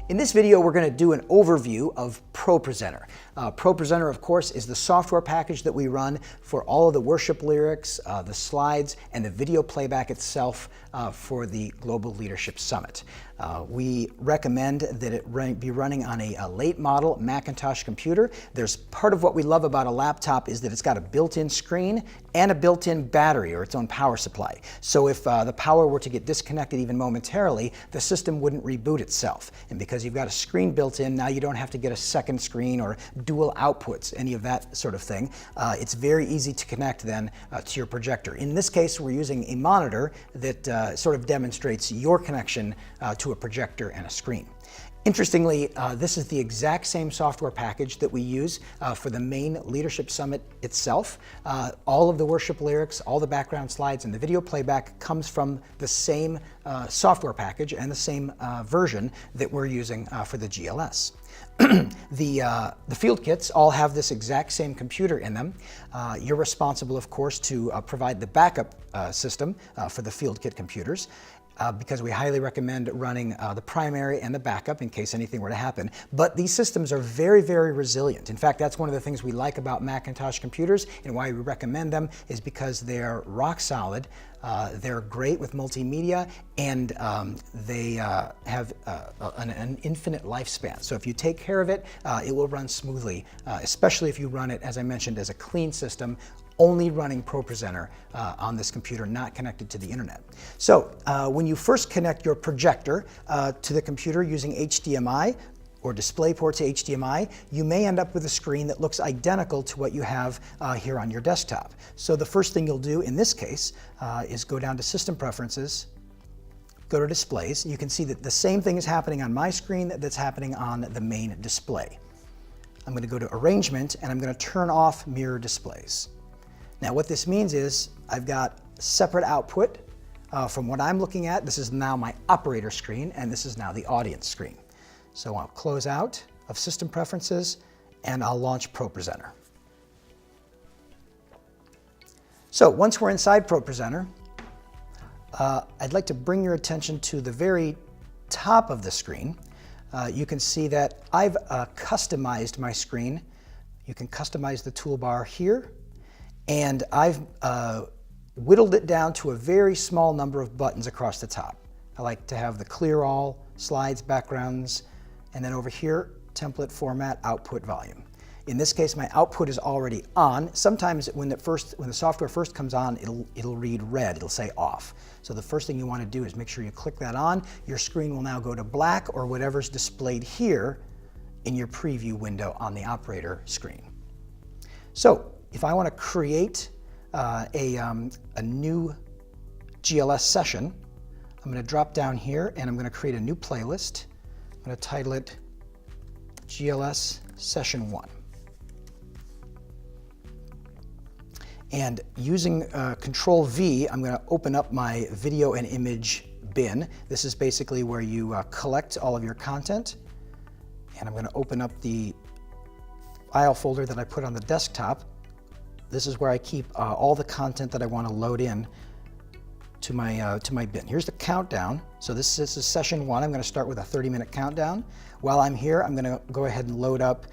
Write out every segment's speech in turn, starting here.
In this video, we're going to do an overview of ProPresenter. ProPresenter, of course, is the software package that we run for all of the worship lyrics, the slides, and the video playback itself for the Global Leadership Summit. We recommend that it be running on a late model Macintosh computer. There's part of what we love about a laptop is that it's got a built-in screen and a built-in battery or its own power supply. So if the power were to get disconnected even momentarily, the system wouldn't reboot itself. And because you've got a screen built in, now you don't have to get a second screen or dual outputs, any of that sort of thing. It's very easy to connect then to your projector. In this case, we're using a monitor that sort of demonstrates your connection to a projector and a screen. Interestingly, this is the exact same software package that we use for the main Leadership Summit itself. All of the worship lyrics, all the background slides, and the video playback comes from the same software package and the same version that we're using for the GLS. The field kits all have this exact same computer in them. You're responsible, of course, to provide the backup system for the field kit computers. Because we highly recommend running the primary and the backup in case anything were to happen. But these systems are very, very resilient. In fact, that's one of the things we like about Macintosh computers and why we recommend them is because they're rock solid. They're great with multimedia, and they have an infinite lifespan. So if you take care of it, it will run smoothly, especially if you run it, as I mentioned, as a clean system, only running ProPresenter on this computer, not connected to the internet. So when you first connect your projector to the computer using HDMI or DisplayPort to HDMI, you may end up with a screen that looks identical to what you have here on your desktop. So the first thing you'll do in this case is go down to System Preferences, go to Displays. You can see that the same thing is happening on my screen that's happening on the main display. I'm going to go to Arrangement, and I'm going to turn off Mirror Displays. Now what this means is I've got separate output from what I'm looking at. This is now my operator screen, and this is now the audience screen. So I'll close out of System Preferences, and I'll launch ProPresenter. So once we're inside ProPresenter, I'd like to bring your attention to the very top of the screen. You can see that I've customized my screen. You can customize the toolbar here. And I've whittled it down to a very small number of buttons across the top. I like to have the clear all, slides, backgrounds, and then over here, template, format, output, volume. In this case, my output is already on. Sometimes when the software first comes on, it'll read red, it'll say off. So the first thing you want to do is make sure you click that on. Your screen will now go to black or whatever's displayed here in your preview window on the operator screen. So if I want to create a new GLS session, I'm going to drop down here and I'm going to create a new playlist. I'm going to title it GLS Session 1. And using Control V, I'm going to open up my video and image bin. This is basically where you collect all of your content. And I'm going to open up the file folder that I put on the desktop. This is where I keep all the content that I want to load in to my bin. Here's the countdown. So this is session 1. I'm going to start with a 30-minute countdown. While I'm here, I'm going to go ahead and load up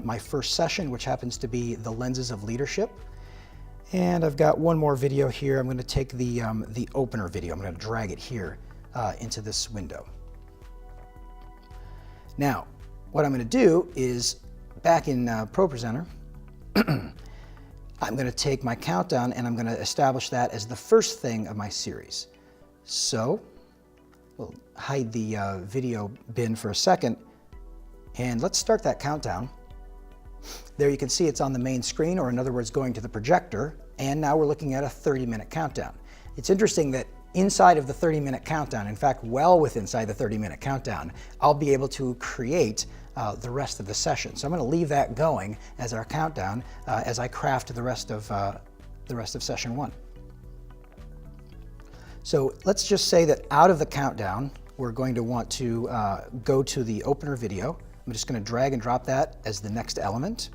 my first session, which happens to be the lenses of leadership. And I've got one more video here. I'm going to take the opener video. I'm going to drag it here into this window. Now, what I'm going to do is back in ProPresenter, I'm going to take my countdown and I'm going to establish that as the first thing of my series. So we'll hide the video bin for a second, and let's start that countdown. There you can see it's on the main screen, or in other words, going to the projector, and now we're looking at a 30-minute countdown. It's interesting that inside of the 30-minute countdown, in fact, well within inside the 30-minute countdown, I'll be able to create the rest of the session. So I'm going to leave that going as our countdown as I craft the rest of session 1. So let's just say that out of the countdown, we're going to want to go to the opener video. I'm just going to drag and drop that as the next element.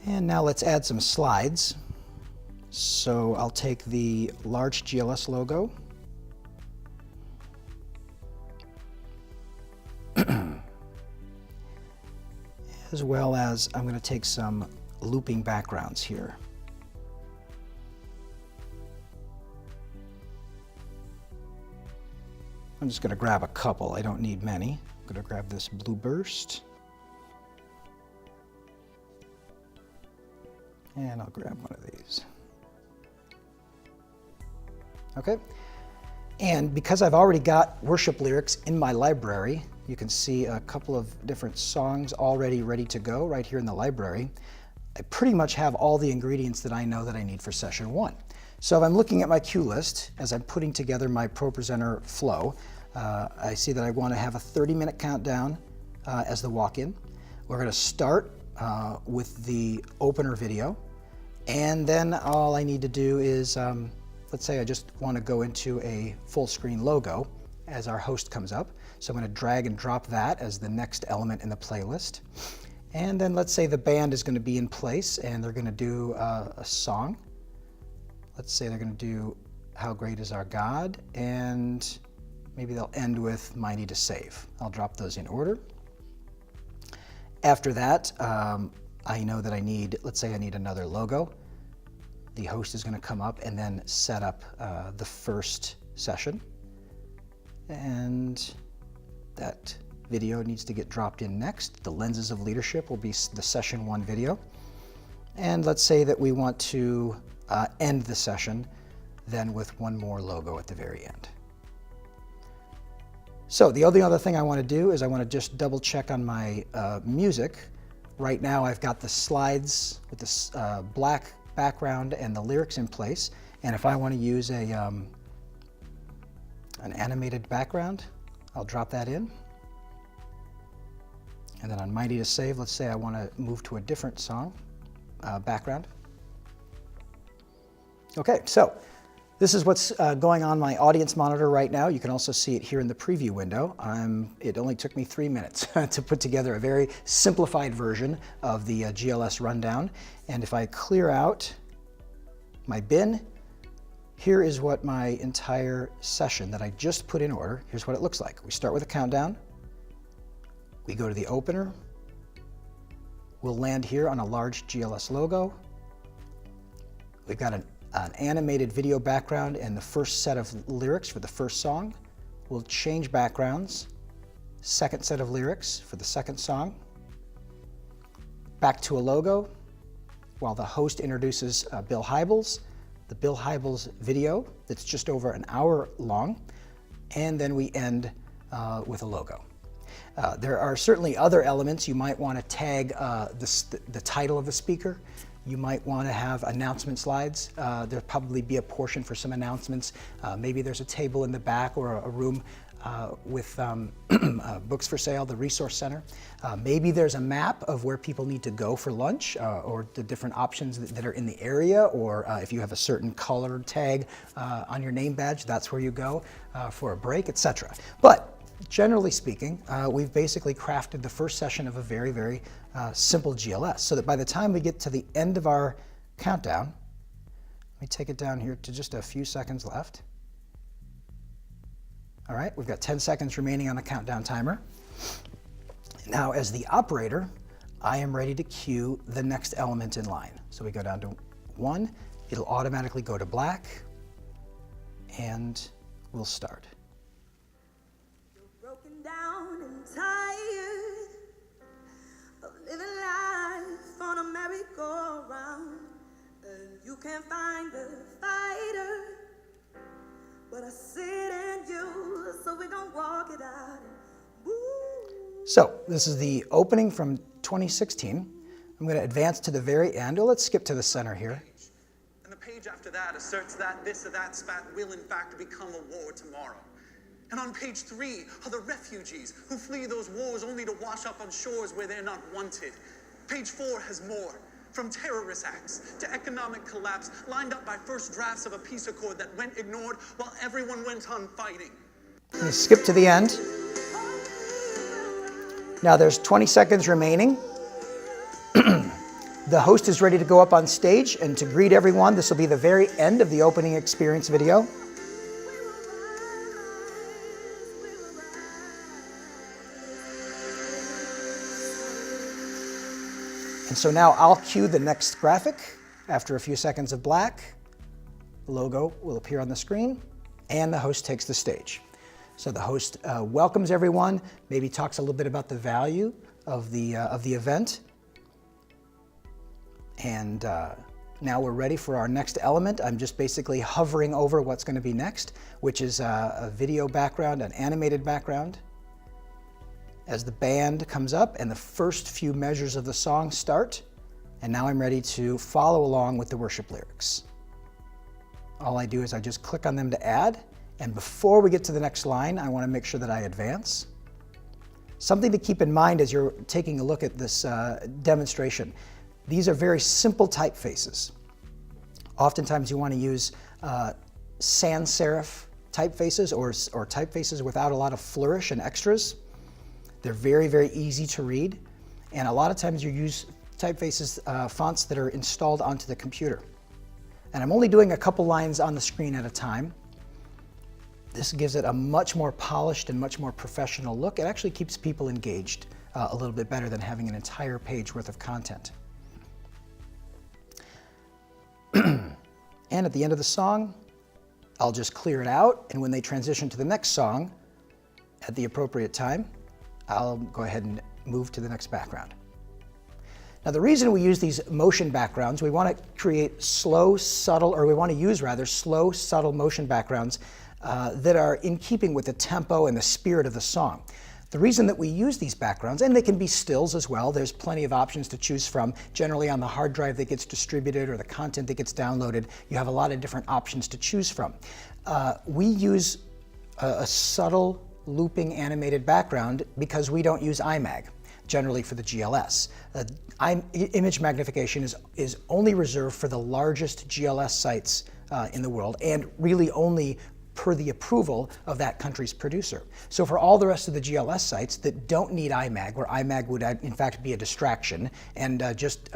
And now let's add some slides. So I'll take the large GLS logo, As well as I'm going to take some looping backgrounds here. I'm just going to grab a couple. I don't need many. I'm going to grab this blue burst. And I'll grab one of these. Okay. And because I've already got worship lyrics in my library, you can see a couple of different songs already ready to go right here in the library. I pretty much have all the ingredients that I know that I need for session 1. So if I'm looking at my cue list, as I'm putting together my ProPresenter flow, I see that I want to have a 30-minute countdown as the walk-in. We're going to start with the opener video, and then all I need to do is, let's say I just want to go into a full screen logo as our host comes up. So I'm going to drag and drop that as the next element in the playlist. And then let's say the band is going to be in place and they're going to do a song. Let's say they're going to do How Great Is Our God, and maybe they'll end with My Need to Save. I'll drop those in order. After that, I know that I need, let's say I need another logo. The host is going to come up and then set up the first session. And that video needs to get dropped in next. The Lenses of Leadership will be the session 1 video. And let's say that we want to end the session then with one more logo at the very end. So the only other thing I want to do is I want to just double check on my music. Right now I've got the slides with this black background and the lyrics in place. And if I want to use an animated background, I'll drop that in. And then on My Need to Save, let's say I want to move to a different song background. Okay, so this is what's going on my audience monitor right now. You can also see it here in the preview window. It only took me 3 minutes to put together a very simplified version of the GLS rundown. And if I clear out my bin, here is what my entire session that I just put in order, here's what it looks like. We start with a countdown. We go to the opener. We'll land here on a large GLS logo. We've got an animated video background and the first set of lyrics for the first song. We'll change backgrounds. Second set of lyrics for the second song. Back to a logo while the host introduces Bill Hybels, the Bill Hybels video that's just over an hour long, and then we end with a logo. There are certainly other elements. You might want to tag the title of the speaker. You might want to have announcement slides. There'll probably be a portion for some announcements. Maybe there's a table in the back or a room with books for sale, the resource center. Maybe there's a map of where people need to go for lunch or the different options that are in the area, or if you have a certain color tag on your name badge, that's where you go for a break, etc. But generally speaking, we've basically crafted the first session of a very, very simple GLS, so that by the time we get to the end of our countdown, let me take it down here to just a few seconds left. All right, we've got 10 seconds remaining on the countdown timer. Now, as the operator, I am ready to cue the next element in line. So we go down to 1, it'll automatically go to black, and we'll start. Down and tired of living life on a merry-go-round, and you can't find a fighter, but I see it in you, so we gon' walk it out. Woo. So this is the opening from 2016. I'm going to advance to the very end. Well, let's skip to the center here. And the page after that asserts that this or that spat will in fact become a war tomorrow. And on page 3 are the refugees who flee those wars only to wash up on shores where they're not wanted. Page 4 has more, from terrorist acts to economic collapse, lined up by first drafts of a peace accord that went ignored while everyone went on fighting. I'm going to skip to the end. Now there's 20 seconds remaining. The host is ready to go up on stage, and to greet everyone, this will be the very end of the opening experience video. And so now I'll cue the next graphic. After a few seconds of black, the logo will appear on the screen, and the host takes the stage. So the host welcomes everyone, maybe talks a little bit about the value of the event. And now we're ready for our next element. I'm just basically hovering over what's going to be next, which is a video background, an animated background. As the band comes up and the first few measures of the song start, and now I'm ready to follow along with the worship lyrics. All I do is I just click on them to add, and before we get to the next line, I want to make sure that I advance. Something to keep in mind as you're taking a look at this demonstration. These are very simple typefaces. Oftentimes you want to use sans serif typefaces or typefaces without a lot of flourish and extras. They're very, very easy to read, and a lot of times you use typefaces, fonts that are installed onto the computer. And I'm only doing a couple lines on the screen at a time. This gives it a much more polished and much more professional look. It actually keeps people engaged a little bit better than having an entire page worth of content. And at the end of the song, I'll just clear it out, and when they transition to the next song, at the appropriate time, I'll go ahead and move to the next background. Now, the reason we use these motion backgrounds, we want to create slow, subtle, or we want to use rather slow, subtle motion backgrounds that are in keeping with the tempo and the spirit of the song. The reason that we use these backgrounds, and they can be stills as well, there's plenty of options to choose from. Generally on the hard drive that gets distributed or the content that gets downloaded, you have a lot of different options to choose from. We use a subtle looping animated background because we don't use IMAG generally for the GLS. Image magnification is only reserved for the largest GLS sites in the world, and really only per the approval of that country's producer. So for all the rest of the GLS sites that don't need IMAG, where IMAG would in fact be a distraction and just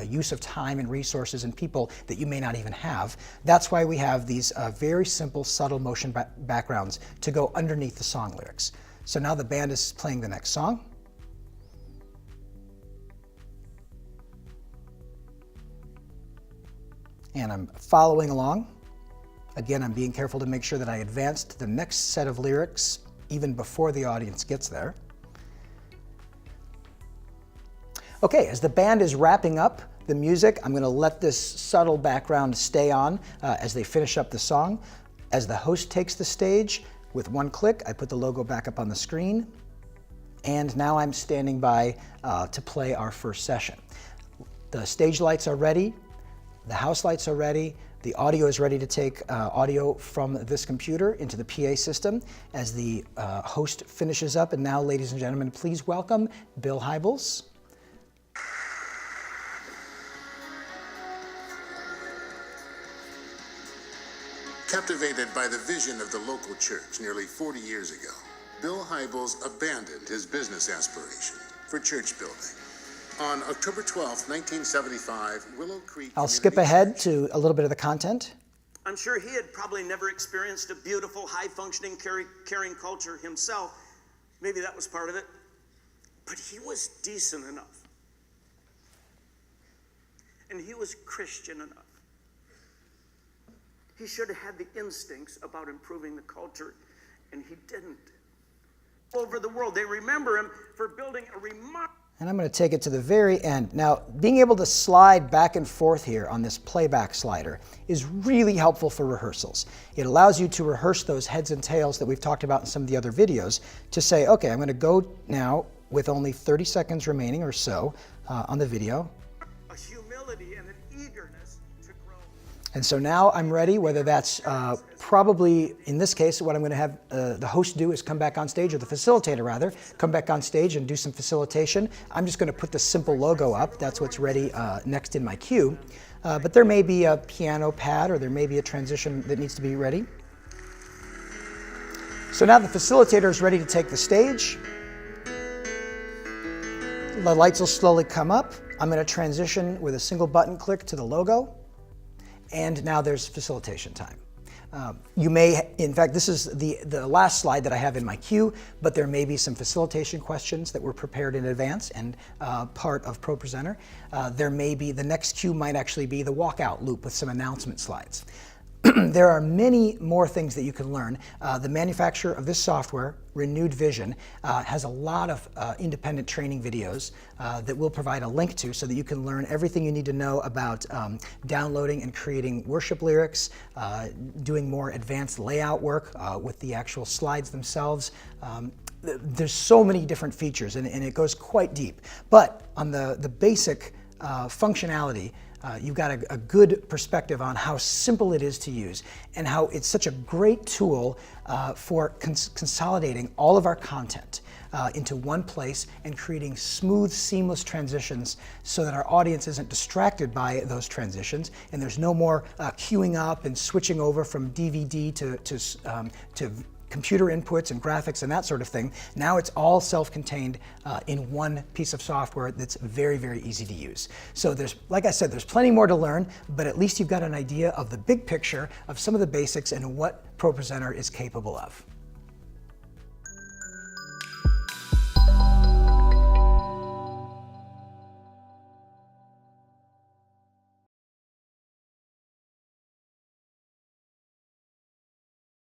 use of time and resources and people that you may not even have, that's why we have these very simple, subtle motion backgrounds to go underneath the song lyrics. So now the band is playing the next song. And I'm following along. Again, I'm being careful to make sure that I advance to the next set of lyrics even before the audience gets there. Okay, as the band is wrapping up the music, I'm going to let this subtle background stay on as they finish up the song. As the host takes the stage, with one click, I put the logo back up on the screen. And now I'm standing by to play our first session. The stage lights are ready. The house lights are ready. The audio is ready to take audio from this computer into the PA system as the host finishes up. And now, ladies and gentlemen, please welcome Bill Hybels. Captivated by the vision of the local church nearly 40 years ago, Bill Hybels abandoned his business aspiration for church building. On October 12, 1975, Willow Creek... I'll skip ahead to a little bit of the content. I'm sure he had probably never experienced a beautiful, high-functioning, caring culture himself. Maybe that was part of it. But he was decent enough. And he was Christian enough. He should have had the instincts about improving the culture, and he didn't. Over the world, they remember him for building a remarkable... And I'm going to take it to the very end. Now, being able to slide back and forth here on this playback slider is really helpful for rehearsals. It allows you to rehearse those heads and tails that we've talked about in some of the other videos to say, okay, I'm going to go now with only 30 seconds remaining or so on the video. A humility and an eagerness to grow. And so now I'm ready, whether that's probably, in this case, what I'm going to have the host do is come back on stage, or the facilitator rather, come back on stage and do some facilitation. I'm just going to put the simple logo up. That's what's ready next in my queue. But there may be a piano pad, or there may be a transition that needs to be ready. So now the facilitator is ready to take the stage. The lights will slowly come up. I'm going to transition with a single button click to the logo. And now there's facilitation time. You may, in fact, this is the last slide that I have in my queue, but there may be some facilitation questions that were prepared in advance and part of ProPresenter. There may be, the next queue might actually be the walkout loop with some announcement slides. There are many more things that you can learn. The manufacturer of this software, Renewed Vision, has a lot of independent training videos that we'll provide a link to so that you can learn everything you need to know about downloading and creating worship lyrics, doing more advanced layout work with the actual slides themselves. There's so many different features and it goes quite deep. But on the basic functionality, you've got a good perspective on how simple it is to use and how it's such a great tool for consolidating all of our content into one place and creating smooth, seamless transitions so that our audience isn't distracted by those transitions and there's no more queuing up and switching over from DVD to computer inputs and graphics and that sort of thing. Now it's all self-contained in one piece of software that's very, very easy to use. So there's, like I said, there's plenty more to learn, but at least you've got an idea of the big picture of some of the basics and what ProPresenter is capable of.